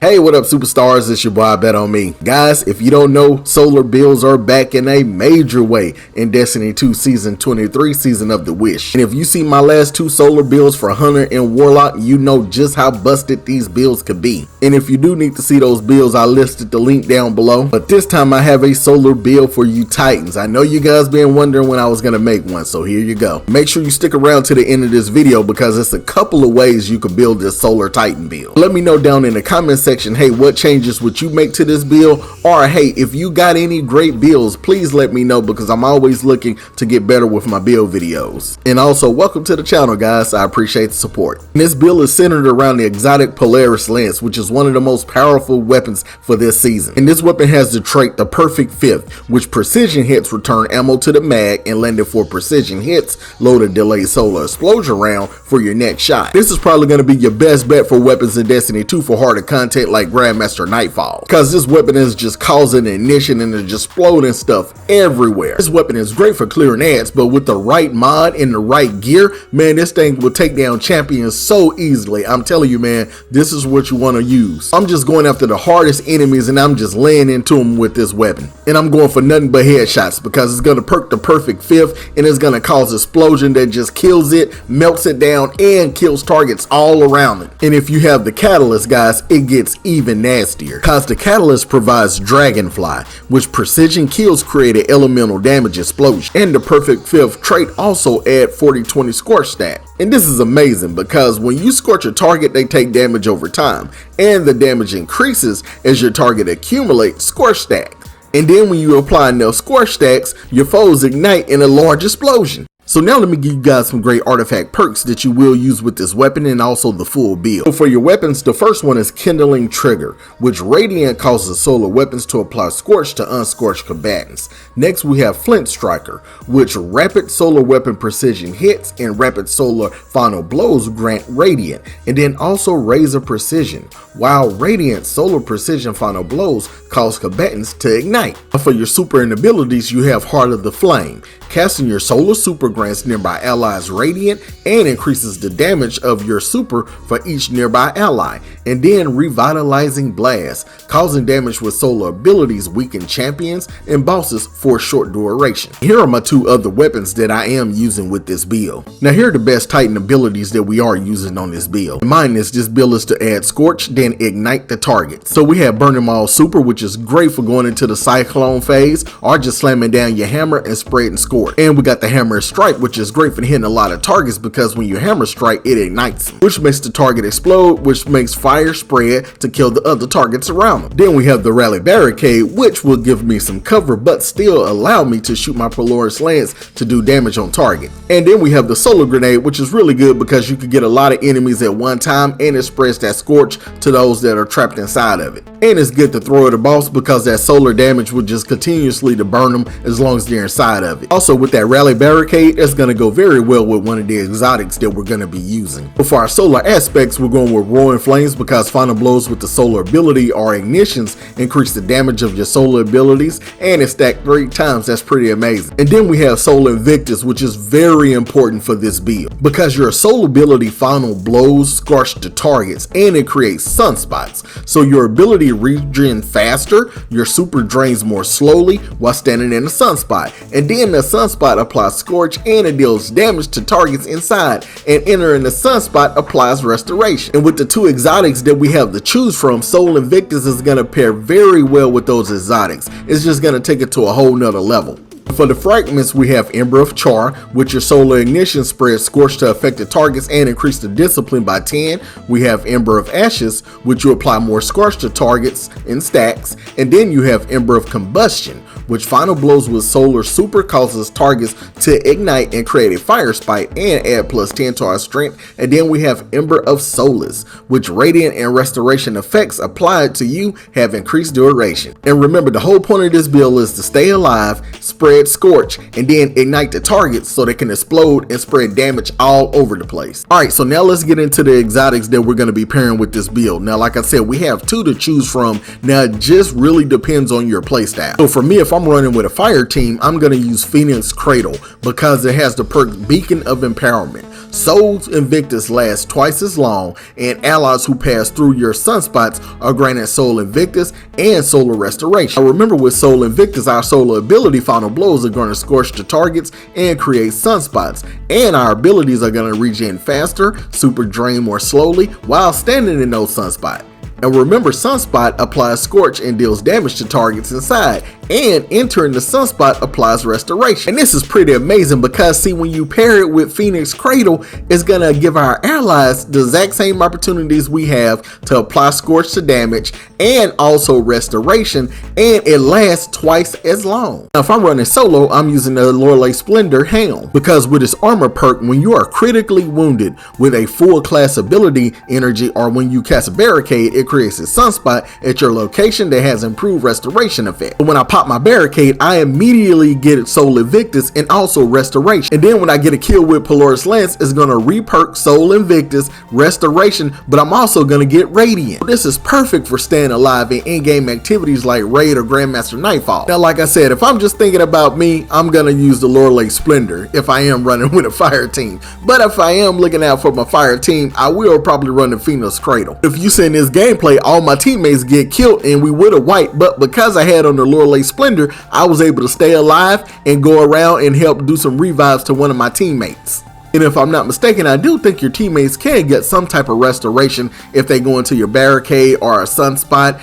Hey, what up superstars, it's your boy Ibetonme. Guys, if you don't know, solar builds are back in a major way in Destiny 2 Season 23, Season of the Wish. And if you see my last two solar builds for Hunter and Warlock, you know just how busted these builds could be. And if you do need to see those builds, I listed the link down below. But this time I have a solar build for you Titans. I know you guys been wondering when I was going to make one, so here you go. Make sure you stick around to the end of this video because it's a couple of ways you can build this solar Titan build. Let me know down in the comment section, hey, what changes would you make to this build? Or hey, if you got any great builds, please let me know because I'm always looking to get better with my build videos. And also, welcome to the channel, guys. I appreciate the support. And this build is centered around the exotic Polaris Lance, which is one of the most powerful weapons for this season. And this weapon has the trait the perfect fifth, which precision hits return ammo to the mag and lend it for precision hits, load a delayed solar explosion round for your next shot. This is probably going to be your best bet for weapons in Destiny 2 for harder content like Grandmaster nightfalls, because this weapon is just causing ignition and just exploding stuff everywhere. This weapon is great for clearing ads, but with the right mod and the right gear, man, this thing will take down champions so easily. I'm telling you, man, this is what you want to use. I'm just going after the hardest enemies and I'm just laying into them with this weapon. And I'm going for nothing but headshots because it's going to perk the perfect fifth and it's going to cause explosion that just kills it, melts it down, and kills targets all around it. And if you have the catalyst, guys, it gets even nastier, cause the catalyst provides dragonfly, which precision kills create an elemental damage explosion, and the perfect fifth trait also add 40-20 scorch stack. And this is amazing because when you scorch a target, they take damage over time, and the damage increases as your target accumulates scorch stack. And then when you apply enough scorch stacks, your foes ignite in a large explosion. So now let me give you guys some great artifact perks that you will use with this weapon and also the full build. So for your weapons, the first one is Kindling Trigger, which Radiant causes solar weapons to apply Scorch to unscorched combatants. Next we have Flint Striker, which rapid solar weapon precision hits and rapid solar final blows grant Radiant, and then also Razor Precision, while Radiant solar precision final blows cause combatants to ignite. For your super and abilities, you have Heart of the Flame. Casting your solar super grants nearby allies radiant and increases the damage of your super for each nearby ally. And then Revitalizing Blast, causing damage with solar abilities weaken champions and bosses for a short duration. Here are my two other weapons that I am using with this build. Now here are the best Titan abilities that we are using on this build. Mine is this build is to add Scorch, then ignite the target. So we have Burn 'em all super, which is great for going into the Cyclone phase or just slamming down your hammer and spreading scorch. And we got the Hammer Strike, which is great for hitting a lot of targets because when you hammer strike, it ignites them, which makes the target explode, which makes fire spread to kill the other targets around them. Then we have the Rally Barricade, which will give me some cover but still allow me to shoot my Polaris Lance to do damage on target. And then we have the Solar Grenade, which is really good because you can get a lot of enemies at one time and it spreads that scorch to those that are trapped inside of it. And it's good to throw at a boss because that solar damage will just continuously to burn them as long as they're inside of it. Also with that Rally Barricade, that's going to go very well with one of the exotics that we're going to be using. But for our solar aspects, we're going with Roaring Flames because final blows with the solar ability or ignitions increase the damage of your solar abilities and it's stacked 3 times. That's pretty amazing. And then we have Solar Invictus, which is very important for this build because your solar ability final blows scorch the targets and it creates sunspots. So your ability regen faster, your super drains more slowly while standing in a sunspot. And then the sunspot applies Scorch and it deals damage to targets inside, and entering the sunspot applies restoration. And with the two exotics that we have to choose from, Solar Invictus is going to pair very well with those exotics. It's just going to take it to a whole nother level. For the fragments, we have Ember of Char, which your solar ignition spreads Scorch to affected targets and increase the discipline by 10. We have Ember of Ashes, which you apply more Scorch to targets in stacks. And then you have Ember of Combustion, which final blows with solar super causes targets to ignite and create a fire spike and add +10 to our strength. And then we have Ember of Solace, which radiant and restoration effects applied to you have increased duration. And remember, the whole point of this build is to stay alive, spread Scorch, and then ignite the targets so they can explode and spread damage all over the place. Alright, so now let's get into the exotics that we're going to be pairing with this build. Now, like I said, we have 2 to choose from. Now, it just really depends on your playstyle. So for me, if I'm running with a fire team, I'm going to use Phoenix Cradle because it has the perk Beacon of Empowerment. Soul Invictus lasts twice as long, and allies who pass through your sunspots are granted Soul Invictus and Solar Restoration. Now remember, with Soul Invictus, our solar ability Final Blows are going to scorch the targets and create sunspots, and our abilities are going to regen faster, super drain more slowly while standing in those sunspots. And remember, Sunspot applies Scorch and deals damage to targets inside, and entering the Sunspot applies Restoration. And this is pretty amazing because, see, when you pair it with Phoenix Cradle, it's gonna give our allies the exact same opportunities we have to apply Scorch to damage and also Restoration, and it lasts twice as long. Now, if I'm running solo, I'm using the Loreley Splendor Helm, because with its armor perk, when you are critically wounded with a full class ability energy, or when you cast a barricade, it creates a sunspot at your location that has improved restoration effect. When I pop my barricade, I immediately get Soul Invictus and also Restoration. And then when I get a kill with Polaris Lance, it's gonna re-perk Soul Invictus, Restoration, but I'm also gonna get Radiant. This is perfect for staying alive in in-game activities like Raid or Grandmaster Nightfall. Now, like I said, if I'm just thinking about me, I'm gonna use the Loreley Splendor if I am running with a fire team. But if I am looking out for my fire team, I will probably run the Phoenix Cradle. If you see in this gameplay, all my teammates get killed and we would have wiped, but because I had on the Loreley Splendor, I was able to stay alive and go around and help do some revives to one of my teammates. And if I'm not mistaken, I do think your teammates can get some type of restoration if they go into your barricade or a sunspot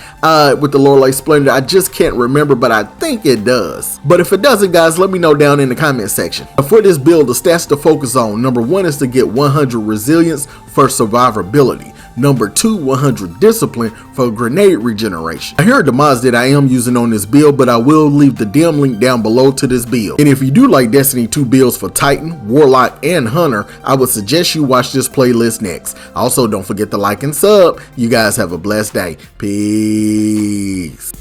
with the Loreley Splendor. I just can't remember, but I think it does. But if it doesn't, guys, let me know down in the comment section. For this build, the stats to focus on: number 1 is to get 100 resilience for survivability. Number 2, 100 discipline for grenade regeneration. Now, here are the mods that I am using on this build, but I will leave the dim link down below to this build. And if you do like Destiny 2 builds for Titan, Warlock, and Hunter, I would suggest you watch this playlist next. Also, don't forget to like and sub. You guys have a blessed day. Peace.